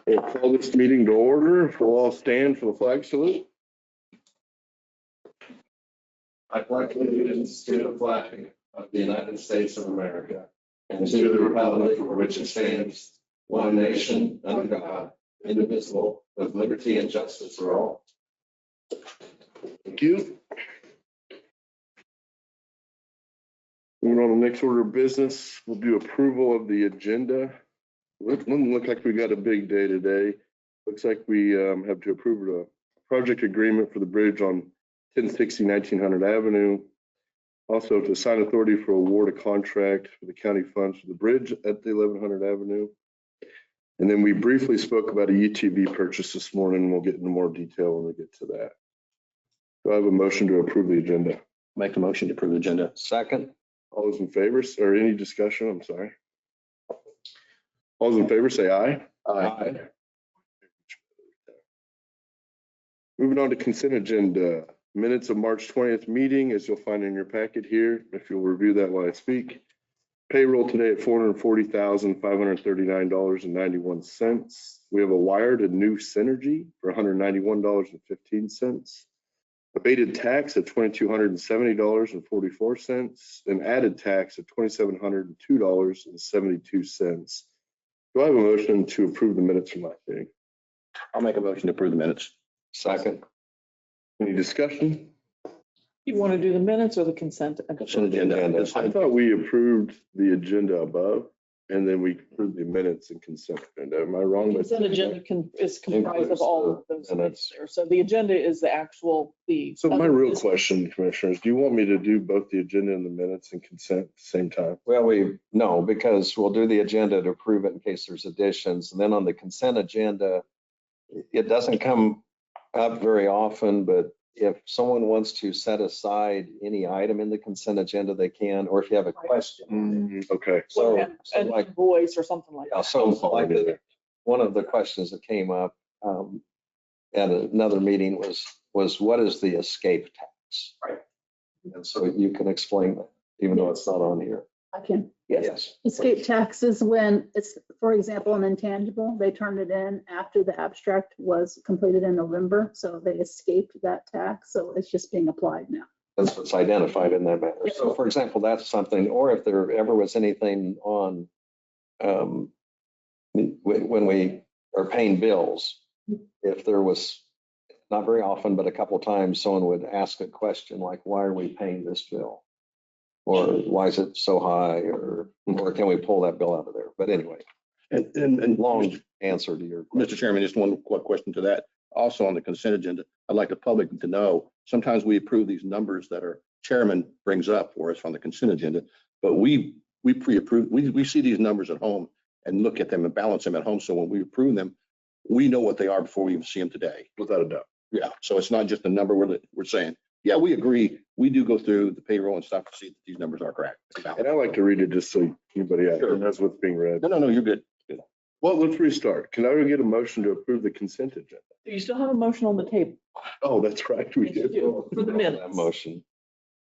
We'll call this meeting to order. We'll all stand for the flag salute. I pledge allegiance to the flag of the United States of America and to the republic for which it stands, one nation, under God, indivisible, with liberty and justice for all. Thank you. Moving on to the next order of business, we'll do approval of the agenda. It doesn't look like we got a big day today. Looks like we have to approve a project agreement for the bridge on 1060 1900 Avenue. Also to sign authority for award a contract for the county funds for the bridge at the 1100 Avenue. And then we briefly spoke about a UTV purchase this morning. We'll get into more detail when we get to that. Do I have a motion to approve the agenda? Make the motion to approve the agenda. Second. All those in favor, or any discussion? I'm sorry. All those in favor say aye. Aye. Moving on to consent agenda. Minutes of March 20th meeting, as you'll find in your packet here, if you'll review that while I speak. Payroll today at $440,539.91. We have a wire to New Synergy for $191.15. Abated tax of $2,270.44, and added tax of $2,702.72. Do I have a motion to approve the minutes from last meeting? I'll make a motion to approve the minutes. Second. Any discussion? You want to do the minutes or the consent? Consent agenda. I thought we approved the agenda above, and then we approved the minutes and consent agenda. Am I wrong? Consent agenda is comprised of all of those minutes there. So the agenda is the actual, So my real question, commissioners, do you want me to do both the agenda and the minutes and consent at the same time? Well, no, because we'll do the agenda to approve it in case there's additions. And then on the consent agenda, it doesn't come up very often, but if someone wants to set aside any item in the consent agenda, they can, or if you have a question. Okay. So an like, invoice or something like yeah, that. so like one of the questions that came up at another meeting was what is the escape tax? Right. And so you can explain that, even though it's not on here. I can. Yes. Escape tax is when it's, for example, an intangible, they turned it in after the abstract was completed in November. So they escaped that tax. So it's just being applied now. That's what's identified in that matter. So for example, that's something, or if there ever was anything on when we are paying bills, if there was, not very often, but a couple of times, someone would ask a question like, why are we paying this bill? Or why is it so high? Or can we pull that bill out of there? But anyway, And long answer to your question. Mr. Chairman, just one quick question to that. Also on the consent agenda, I'd like the public to know, sometimes we approve these numbers that our chairman brings up for us on the consent agenda, but we pre-approve, we see these numbers at home and look at them and balance them at home. So when we approve them, we know what they are before we even see them today. Without a doubt. Yeah. So it's not just a number we're saying, yeah, we agree. We do go through the payroll and stuff to see that these numbers are correct. And I like to read it just so anybody out there knows what's being read. No, you're good. Well, let's restart. Can I get a motion to approve the consent agenda? You still have a motion on the table. Oh, that's right. We Yes, you do. do, for the That minutes. motion.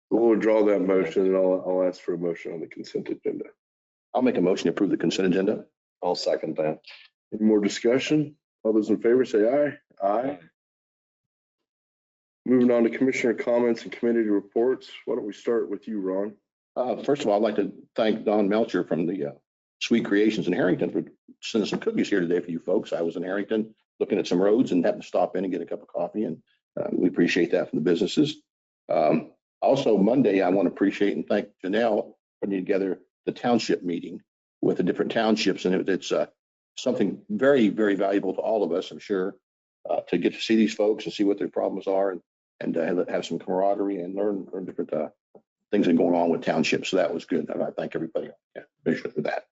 We'll withdraw that motion and I'll ask for a motion on the consent agenda. I'll make a motion to approve the consent agenda. I'll second that. Any more discussion? All those in favor say aye. Aye. Moving on to commissioner comments and committee reports. Why don't we start with you, Ron? First of all, I'd like to thank Don Melcher from the Sweet Creations in Harrington for sending some cookies here today for you folks. I was in Harrington looking at some roads and happened to stop in and get a cup of coffee, and we appreciate that from the businesses. Also, Monday, I want to appreciate and thank Janelle for putting together the township meeting with the different townships, and it's something very, very valuable to all of us, I'm sure, to get to see these folks and see what their problems are and have some camaraderie and learn different things that are going on with townships. So that was good. And I thank everybody for that.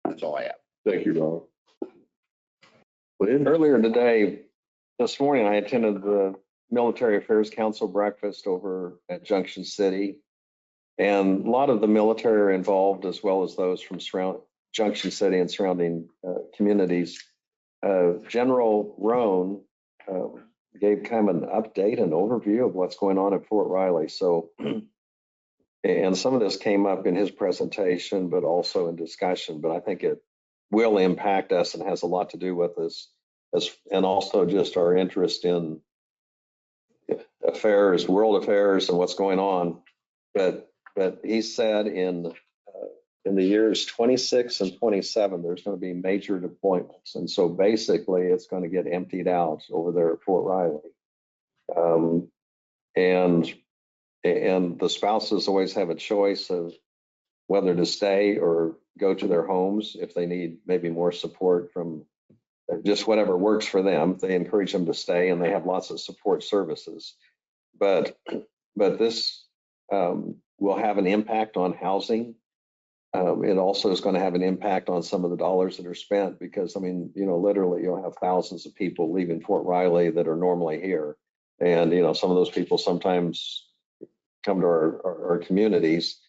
That's all I have. Thank you, Ron. Lynn? Earlier today, this morning, I attended the Military Affairs Council breakfast over at Junction City. And a lot of the military are involved, as well as those from Junction City and surrounding communities. General Roan gave kind of an update and overview of what's going on at Fort Riley. So, and some of this came up in his presentation, but also in discussion. But I think it will impact us and has a lot to do with us, and also just our interest in affairs, world affairs, and what's going on. But he said in the years 26 and 27, there's going to be major deployments, and so basically it's going to get emptied out over there at Fort Riley. And the spouses always have a choice of whether to stay or go to their homes if they need maybe more support from just whatever works for them. They encourage them to stay, and they have lots of support services. But this will have an impact on housing. It also is going to have an impact on some of the dollars that are spent, because, I mean, literally you'll have thousands of people leaving Fort Riley that are normally here. And, some of those people sometimes come to our communities.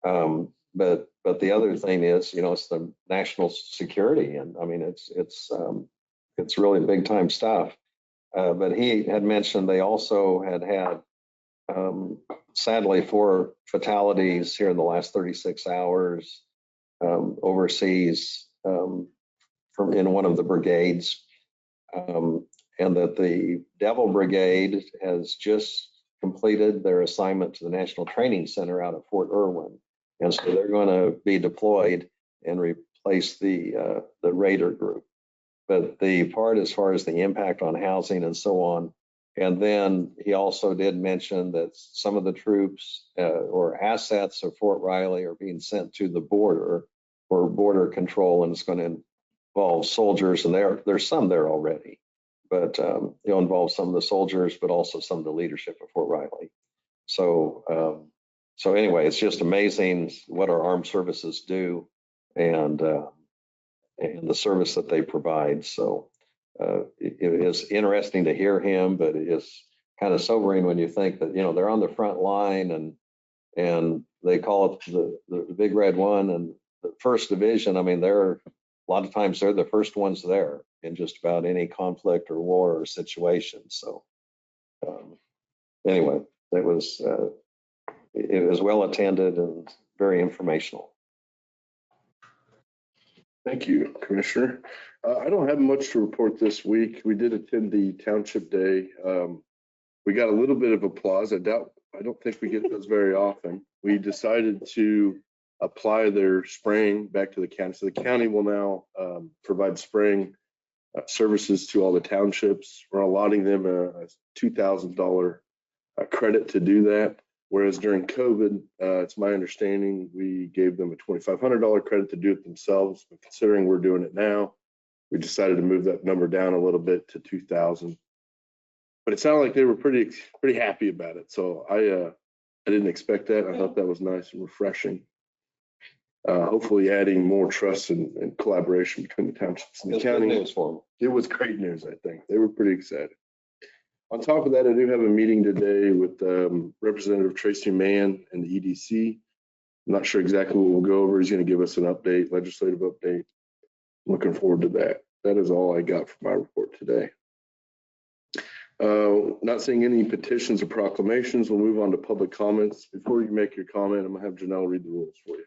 But the other thing is, it's the national security. And I mean, it's really big time stuff. But he had mentioned they also had sadly 4 fatalities here in the last 36 hours overseas in one of the brigades. And that the Devil Brigade has just completed their assignment to the National Training Center out at Fort Irwin. And so they're going to be deployed and replace the Raider group. But the part as far as the impact on housing and so on, and then he also did mention that some of the troops or assets of Fort Riley are being sent to the border for border control, and it's going to involve soldiers, and there's some there already, but it'll involve some of the soldiers, but also some of the leadership of Fort Riley. So anyway, it's just amazing what our armed services do, and the service that they provide. So it is interesting to hear him, but it is kind of sobering when you think that, they're on the front line, and they call it the Big Red One and the 1st Division. I mean, a lot of times they're the first ones there in just about any conflict or war or situation. So anyway, it was well attended and very informational. Thank you, Commissioner. I don't have much to report this week. We did attend the Township Day. We got a little bit of applause. I don't think we get those very often. We decided to apply their spraying back to the county. So the county will now provide spraying services to all the townships. We're allotting them a $2,000 credit to do that. Whereas during COVID, it's my understanding we gave them a $2,500 credit to do it themselves. But considering we're doing it now, we decided to move that number down a little bit to $2,000. But it sounded like they were pretty happy about it. So I didn't expect that. I thought that was nice and refreshing. Hopefully adding more trust and collaboration between the townships and the county. Good news for them. It was great news, I think. They were pretty excited. On top of that, I do have a meeting today with Representative Tracy Mann and the EDC. I'm not sure exactly what we'll go over. He's going to give us an update, legislative update. Looking forward to that. That is all I got for my report today. Not seeing any petitions or proclamations. We'll move on to public comments. Before you make your comment, I'm going to have Janelle read the rules for you.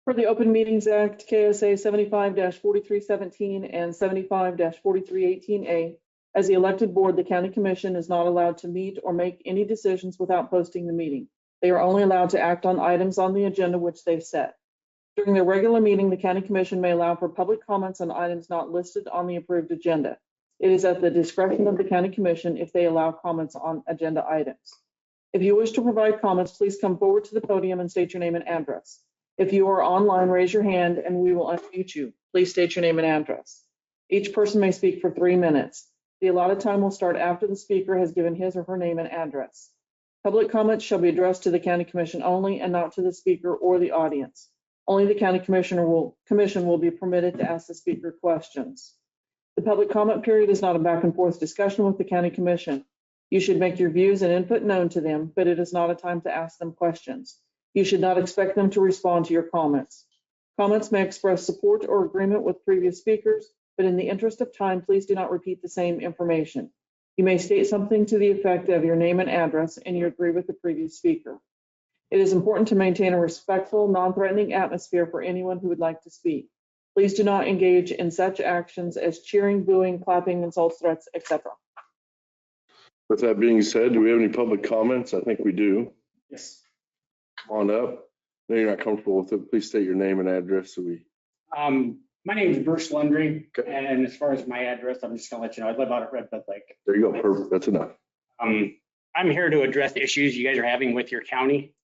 For the Open Meetings Act, KSA 75-4317 and 75-4318A, as the elected board, the county commission is not allowed to meet or make any decisions without posting the meeting. They are only allowed to act on items on the agenda which they've set. During their regular meeting, the county commission may allow for public comments on items not listed on the approved agenda. It is at the discretion of the county commission if they allow comments on agenda items. If you wish to provide comments, please come forward to the podium and state your name and address. If you are online, raise your hand and we will unmute you. Please state your name and address. Each person may speak for 3 minutes. The allotted time will start after the speaker has given his or her name and address. Public comments shall be addressed to the county commission only and not to the speaker or the audience. Only the county commission will be permitted to ask the speaker questions. The public comment period is not a back and forth discussion with the county commission. You should make your views and input known to them, but it is not a time to ask them questions. You should not expect them to respond to your comments. Comments may express support or agreement with previous speakers, but in the interest of time, please do not repeat the same information. You may state something to the effect of your name and address, and you agree with the previous speaker. It is important to maintain a respectful, non-threatening atmosphere for anyone who would like to speak. Please do not engage in such actions as cheering, booing, clapping, insults, threats, etc. With that being said, do we have any public comments? I think we do. Yes. Come on up. No, you're not comfortable with it. Please state your name and address so we. My name is Bruce Lundry, Okay. and as far as my address, I'm just gonna let you know, I live out at Red Bud Lake. There you go. Perfect. That's enough. I'm here to address issues you guys are having with your county.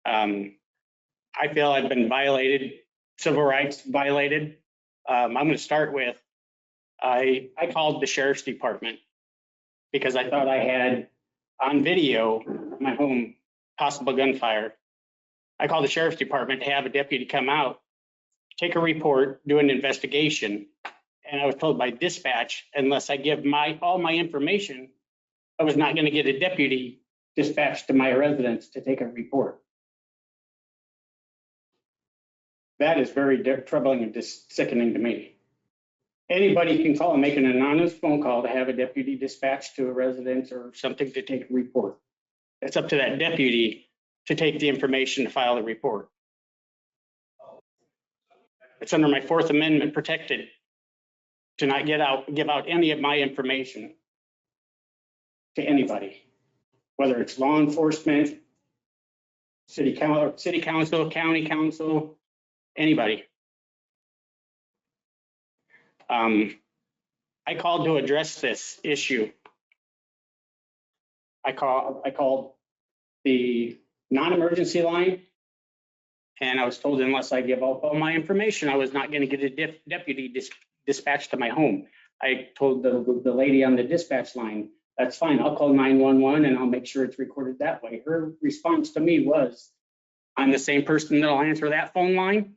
I feel I've been violated, civil rights violated. I'm gonna start with, I called the sheriff's department because I thought I had on video my home possible gunfire. I called the sheriff's department to have a deputy come out, take a report, do an investigation. And I was told by dispatch, unless I give all my information, I was not gonna get a deputy dispatched to my residence to take a report. That is very troubling and sickening to me. Anybody can call and make an anonymous phone call to have a deputy dispatched to a residence or something to take a report. It's up to that deputy to take the information to file the report. It's under my Fourth Amendment protected to not give out any of my information to anybody, whether it's law enforcement, city council, county council, anybody. I called to address this issue. I called the non-emergency line, and I was told unless I give all my information, I was not going to get a deputy dispatched to my home. I told the lady on the dispatch line, that's fine, I'll call 911 and I'll make sure it's recorded that way. Her response to me was, I'm the same person that'll answer that phone line,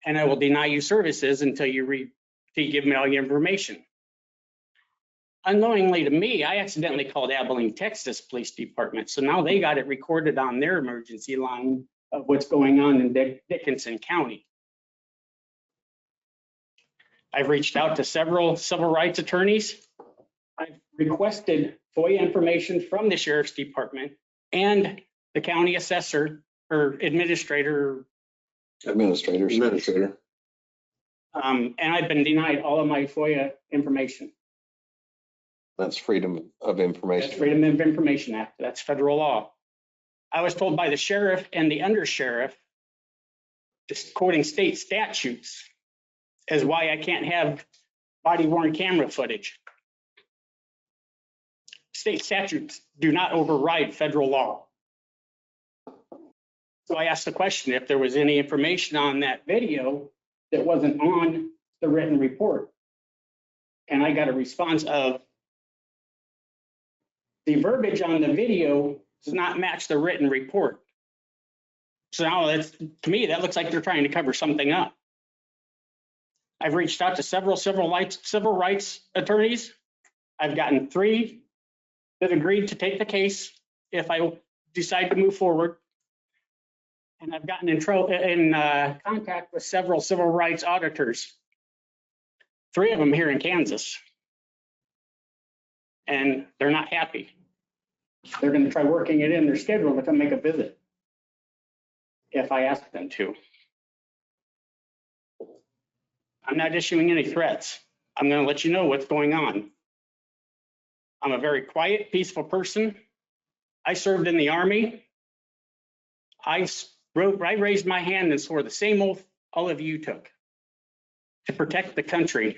and I will deny you services until you give me all your information. Unknowingly to me, I accidentally called Abilene, Texas Police Department. So now they got it recorded on their emergency line of what's going on in Dickinson County. I've reached out to several civil rights attorneys. I've requested FOIA information from the sheriff's department and the county assessor or administrator. Administrator. And I've been denied all of my FOIA information. That's Freedom of Information. That's Freedom of Information Act. That's federal law. I was told by the sheriff and the undersheriff, just quoting state statutes, as why I can't have body worn camera footage. State statutes do not override federal law. So I asked the question if there was any information on that video that wasn't on the written report. And I got a response of, the verbiage on the video does not match the written report. So now that's, to me, that looks like they're trying to cover something up. I've reached out to several civil rights attorneys. I've gotten 3 that agreed to take the case if I decide to move forward. And I've gotten in contact with several civil rights auditors, 3 of them here in Kansas. And they're not happy. They're going to try working it in their schedule to come make a visit if I ask them to. I'm not issuing any threats. I'm going to let you know what's going on. I'm a very quiet, peaceful person. I served in the Army. I raised my hand and swore the same oath all of you took to protect the country,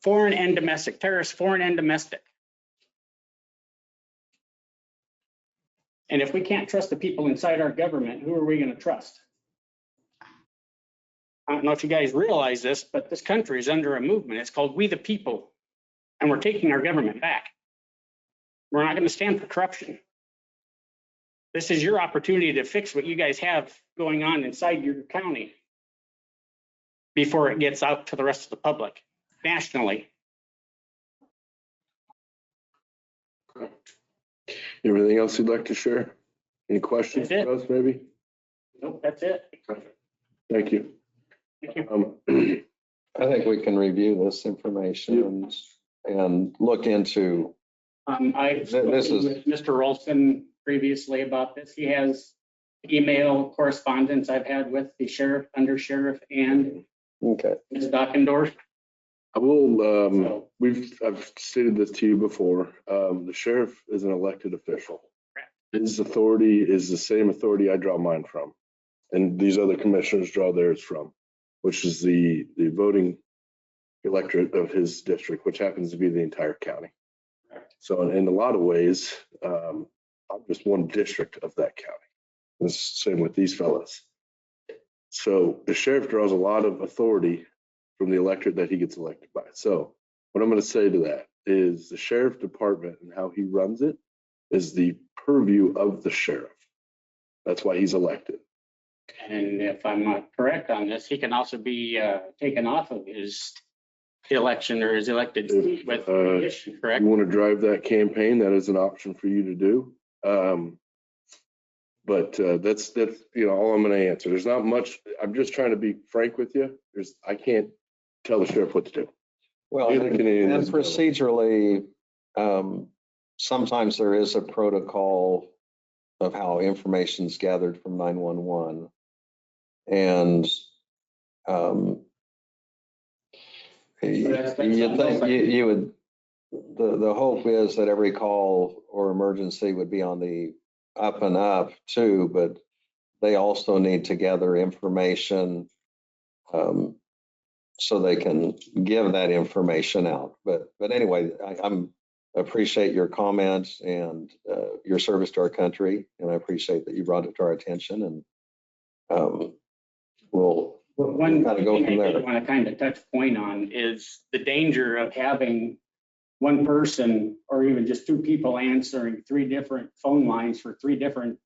foreign and domestic, terrorists, foreign and domestic. And if we can't trust the people inside our government, who are we going to trust? I don't know if you guys realize this, but this country is under a movement. It's called We the People, and we're taking our government back. We're not going to stand for corruption. This is your opportunity to fix what you guys have going on inside your county before it gets out to the rest of the public nationally. Everything else you'd like to share? Any questions That's it. for us, maybe? Nope, that's it. Thank you. Thank you. I think we can review this information and look into, I've spoken This is- with Mr. Rolston previously about this. He has email correspondence I've had with the sheriff, undersheriff, and Okay. Ms. Dockendorf. I will, I've stated this to you before. The sheriff is an elected official. His authority is the same authority I draw mine from. And these other commissioners draw theirs from, which is the voting electorate of his district, which happens to be the entire county. So in a lot of ways, I'm just one district of that county. It's the same with these fellas. So the sheriff draws a lot of authority from the electorate that he gets elected by. So what I'm going to say to that is the sheriff department and how he runs it is the purview of the sheriff. That's why he's elected. And if I'm not correct on this, he can also be taken off of his election or his elected seat with If correct? you want to drive that campaign, that is an option for you to do. But that's all I'm going to answer. There's not much. I'm just trying to be frank with you. I can't tell the sheriff what to do. Well, Neither and can any of and these fellows. procedurally, sometimes there is a protocol of how information's gathered from 911. And you think you would, the hope is that every call or emergency would be on the up and up too, but they also need to gather information so they can give that information out. But anyway, I'm appreciate your comments and your service to our country, and I appreciate that you brought it to our attention, and we'll One kind of go thing from I there. did want to kind of touch point on is the danger of having one person or even just two people answering three different phone lines for three different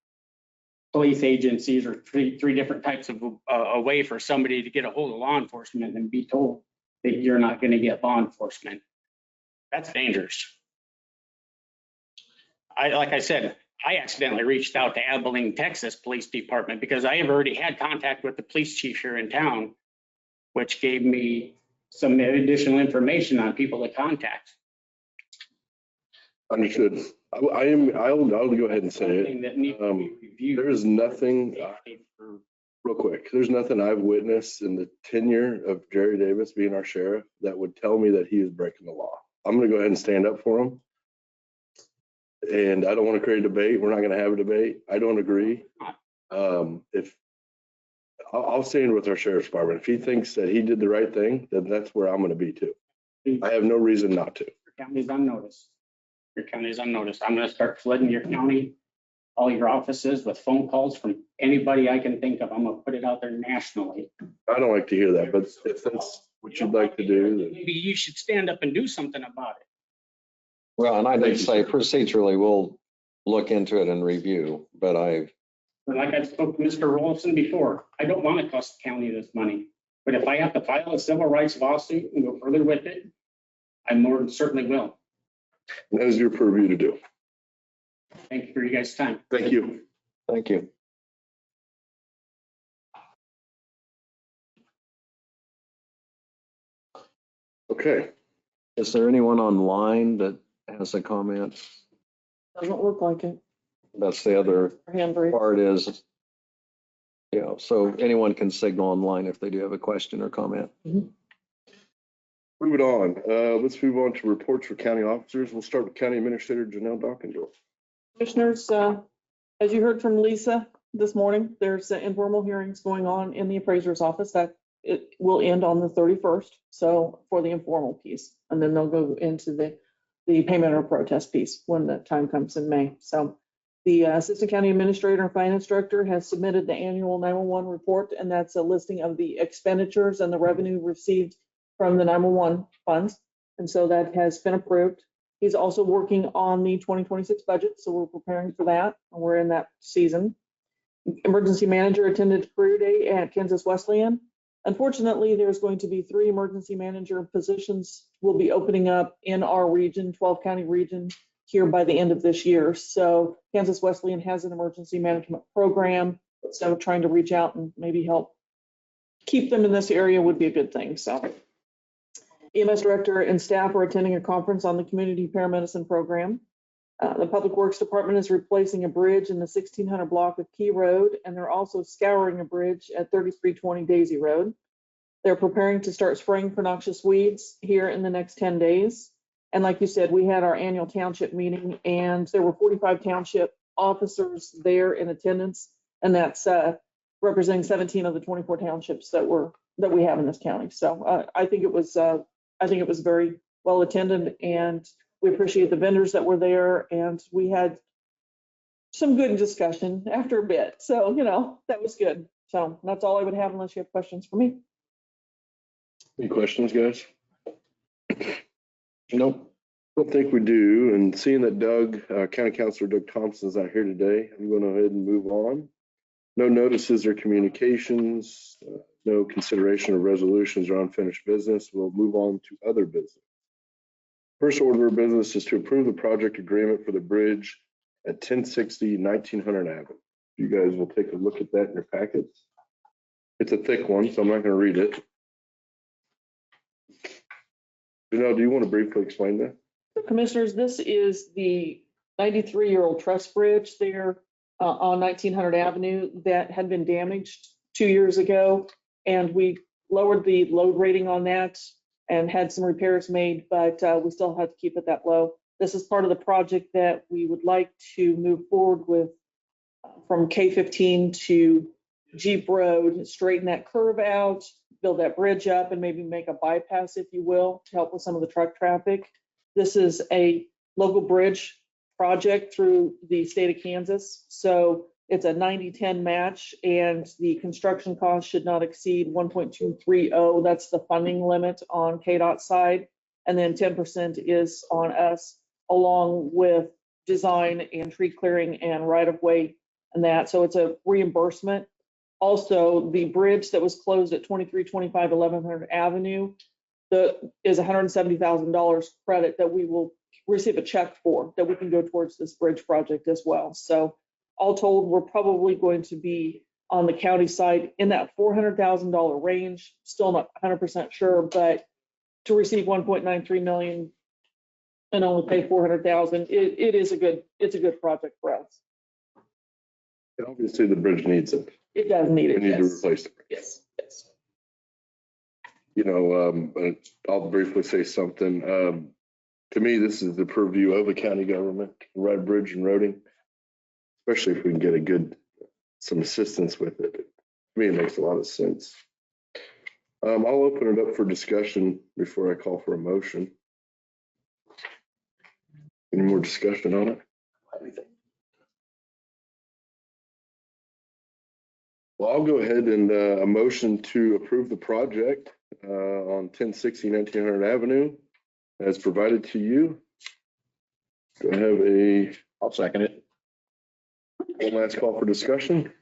police agencies or three different types of a way for somebody to get a hold of law enforcement and be told that you're not going to get law enforcement. That's dangerous. Like I said, I accidentally reached out to Abilene, Texas Police Department because I have already had contact with the police chief here in town, which gave me some additional information on people to contact. Understood. I'll go ahead and say it. Something that needs to be reviewed. There is nothing, real quick, there's nothing I've witnessed in the tenure of Jerry Davis being our sheriff that would tell me that he is breaking the law. I'm going to go ahead and stand up for him. And I don't want to create a debate. We're not going to have a debate. I don't agree. I'll stand with our sheriff's department. If he thinks that he did the right thing, then that's where I'm going to be too. I have no reason not to. Your county's on notice. Your county's on notice. I'm gonna start flooding your county, all your offices with phone calls from anybody I can think of. I'm gonna put it out there nationally. I don't like to hear that, but if that's what you'd like to do, then Maybe you should stand up and do something about it. Well, and I Thank did you, say sir. procedurally, we'll look into it and review, but But like I spoke to Mr. Rolfson before, I don't want to cost the county this money. But if I have to file a civil rights lawsuit and go further with it, I more than certainly will. that is your purview to do. Thank you for your guys' time. Thank you. thank you. Okay. Is there anyone online that has a comment? Doesn't look like it. That's the other Our hand raised. part is, so anyone can signal online if they do have a question or comment. Moving on. Let's move on to reports for county officers. We'll start with County Administrator Janelle Dockendorf. Commissioners, as you heard from Lisa this morning, there's informal hearings going on in the appraiser's office that it will end on the 31st. So for the informal piece, and then they'll go into the payment or protest piece when the time comes in May. So the Assistant County Administrator and Finance Director has submitted the annual 911 report, and that's a listing of the expenditures and the revenue received from the 911 funds. And so that has been approved. He's also working on the 2026 budget, so we're preparing for that, and we're in that season. Emergency Manager attended Career Day at Kansas Wesleyan. Unfortunately, there's going to be 3 emergency manager positions will be opening up in our region, 12 county region, here by the end of this year. So Kansas Wesleyan has an emergency management program, so trying to reach out and maybe help keep them in this area would be a good thing. So EMS Director and staff are attending a conference on the community paramedicine program. The Public Works Department is replacing a bridge in the 1600 block of Key Road, and they're also scouring a bridge at 3320 Daisy Road. They're preparing to start spraying for noxious weeds here in the next 10 days. And like you said, we had our annual township meeting and there were 45 township officers there in attendance. And that's representing 17 of the 24 townships that we have in this county. So I think it was very well attended, and we appreciate the vendors that were there, and we had some good discussion after a bit. So, that was good. So that's all I would have unless you have questions for me. Any questions, guys? Nope. Don't think we do. And seeing that County Councilor Doug Thompson's not here today, I'm going to go ahead and move on. No notices or communications, no consideration of resolutions or unfinished business. We'll move on to other business. First order of business is to approve the project agreement for the bridge at 1060 1900 Avenue. You guys will take a look at that in your packets. It's a thick one, so I'm not going to read it. Do you want to briefly explain that? Commissioners, this is the 93-year-old truss bridge there on 1900 Avenue that had been damaged 2 years ago. And we lowered the load rating on that and had some repairs made, but we still have to keep it that low. This is part of the project that we would like to move forward with from K15 to Jeep Road, straighten that curve out, build that bridge up, and maybe make a bypass, if you will, to help with some of the truck traffic. This is a local bridge project through the state of Kansas. So it's a 90-10 match, and the construction cost should not exceed 1.230. That's the funding limit on KDOT side. And then 10% is on us, along with design and tree clearing and right-of-way and that. So it's a reimbursement. Also, the bridge that was closed at 2325 1100 Avenue is $170,000 credit that we will receive a check for, that we can go towards this bridge project as well. So all told, we're probably going to be on the county side in that $400,000 range. Still not 100% sure, but to receive 1.93 million and only pay 400,000, it's a good project for us. And obviously, the bridge needs it. It does need We it. need to Yes. replace it. Yes. Yes. But I'll briefly say something. To me, this is the purview of a county government, right bridge and roading, especially if we can get some assistance with it. To me, it makes a lot of sense. I'll open it up for discussion before I call for a motion. Any more discussion on it? Well, I'll go ahead and a motion to approve the project on 1060 1900 Avenue as provided to you. Do I have I'll second it. one last call for discussion?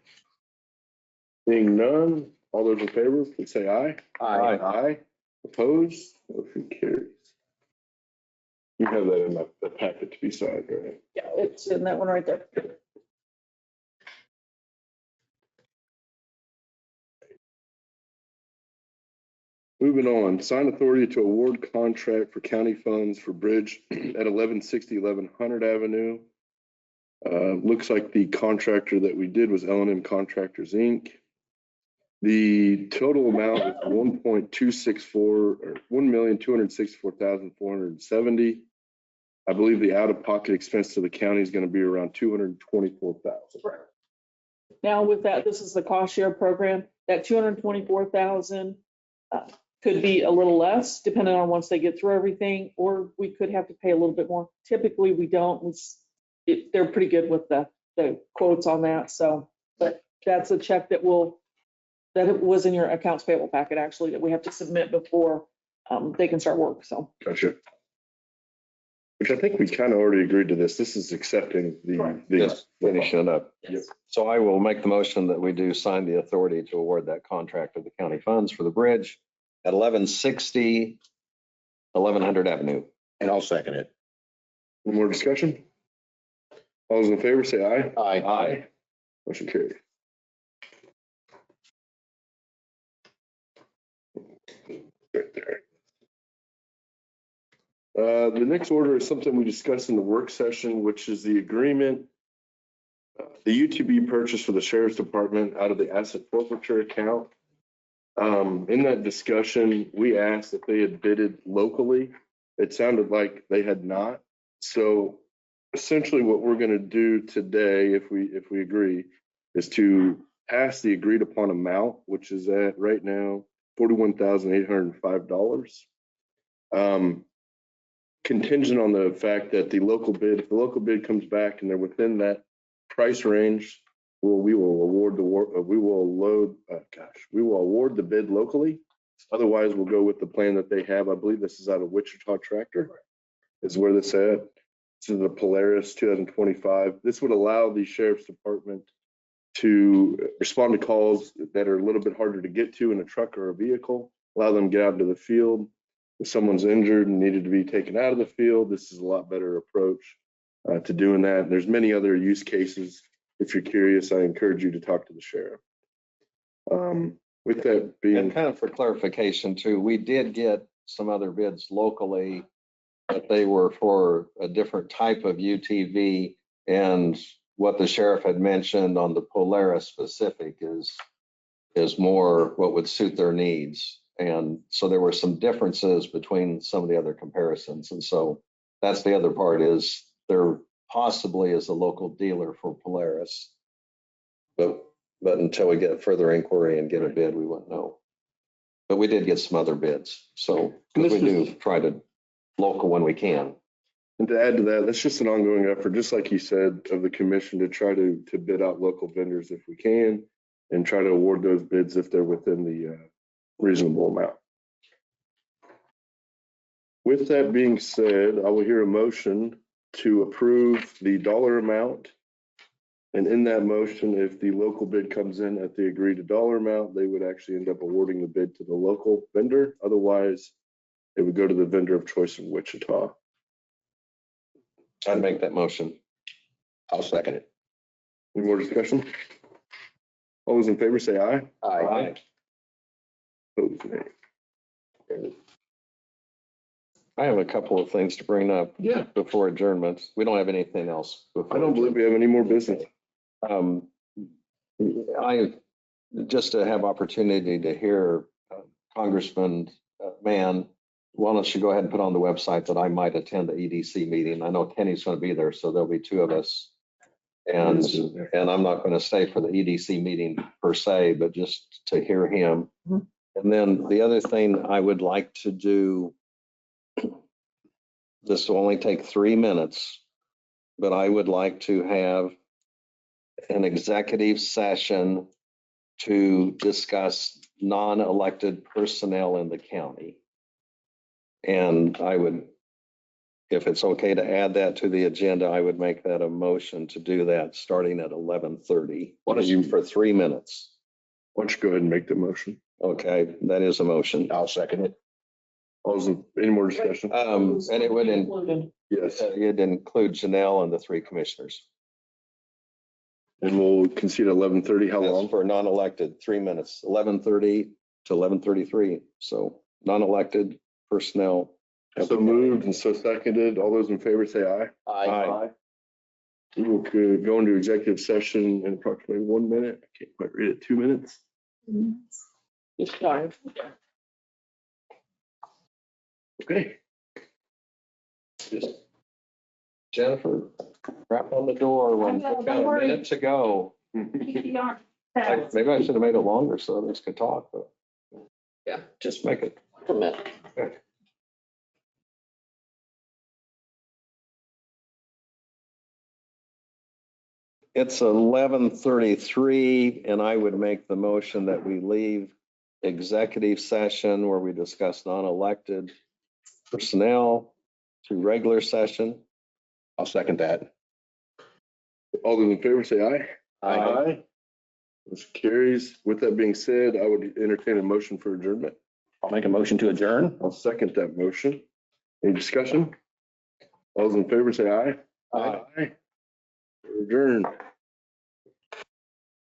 Seeing none, all those in favor, please say aye. Aye. Aye. Opposed? Motion carries. You have that in the packet to be signed, right? Yeah, it's in that one right there. Moving on, sign authority to award contract for county funds for bridge at 1160 1100 Avenue. Looks like the contractor that we did was L&M Contractors, Inc. The total amount is 1.264 or 1,264,470. I believe the out-of-pocket expense to the county is going to be around 224,000. Now with that, this is the cost share program. That 224,000 could be a little less depending on once they get through everything, or we could have to pay a little bit more. Typically, we don't. They're pretty good with the quotes on that. So, but that's a check that was in your accounts payable packet, actually, that we have to submit before they can start work. So. Gotcha. Which I think we kind of already agreed to this. This is accepting the. Yes, finishing it up. Yes. So I will make the motion that we do sign the authority to award that contract of the county funds for the bridge at 1160 1100 Avenue. And I'll second it. One more discussion? All those in favor say aye. Aye. Motion carried. Right there. The next order is something we discussed in the work session, which is the agreement, the UTV purchase for the sheriff's department out of the asset forfeiture account. In that discussion, we asked if they had bidded locally. It sounded like they had not. So essentially what we're going to do today, if we agree, is to pass the agreed upon amount, which is at right now $41,805. Contingent on the fact that if the local bid comes back and they're within that price range, we will award the bid locally. Otherwise, we'll go with the plan that they have. I believe this is out of Wichita Tractor is where this at. This is the Polaris 2025. This would allow the sheriff's department to respond to calls that are a little bit harder to get to in a truck or a vehicle, allow them to get out into the field. If someone's injured and needed to be taken out of the field, this is a lot better approach to doing that. There's many other use cases. If you're curious, I encourage you to talk to the sheriff. With that being, And kind of for clarification too, we did get some other bids locally, but they were for a different type of UTV. And what the sheriff had mentioned on the Polaris specific is more what would suit their needs. And so there were some differences between some of the other comparisons. And so that's the other part is there possibly is a local dealer for Polaris. But until we get further inquiry and get a bid, we wouldn't know. But we did get some other bids. So we do try to local when we can. and to add to that, that's just an ongoing effort, just like you said, of the commission to try to bid out local vendors if we can and try to award those bids if they're within the reasonable amount. With that being said, I will hear a motion to approve the dollar amount. And in that motion, if the local bid comes in at the agreed dollar amount, they would actually end up awarding the bid to the local vendor. Otherwise, it would go to the vendor of choice in Wichita. I'd make that motion. I'll second it. Any more discussion? All those in favor say aye. Opposed, nay. I have a couple of things to bring up. Yeah. Before adjournment. We don't have anything else. I don't believe we have any more business. I, just to have opportunity to hear Congressman Mann, why don't you go ahead and put on the website that I might attend the EDC meeting? I know Kenny's going to be there, so there'll be two of us. And I'm not going to stay for the EDC meeting per se, but just to hear him. Mhm. And then the other thing I would like to do, this will only take 3 minutes, but I would like to have an executive session to discuss non-elected personnel in the county. And I would, if it's okay to add that to the agenda, I would make that a motion to do that starting at 11:30. Why don't you- For 3 minutes? Why don't you go ahead and make the motion? Okay, that is a motion. I'll second it. Any more discussion? And it would, Yes, it'd include Janelle and the 3 commissioners. and we'll concede 11:30. How That's long? for non-elected, 3 minutes, 11:30 to 11:33. So non-elected personnel. So moved and so seconded. All those in favor say aye. Aye. We will go into executive session in approximately 1 minute. I can't quite read it. 2 minutes. Just 5. Okay. Just Jennifer, rap on the door when I know, we've don't got a worry. minute to go. Maybe I should have made it longer so others could talk, but yeah, just make it. A minute. It's 11:33 and I would make the motion that we leave executive session where we discuss non-elected personnel to regular session. I'll second that. All those in favor say aye. Motion carries. With that being said, I would entertain a motion for adjournment. I'll make a motion to adjourn. I'll second that motion. Any discussion? All those in favor say aye. Aye. Adjourn.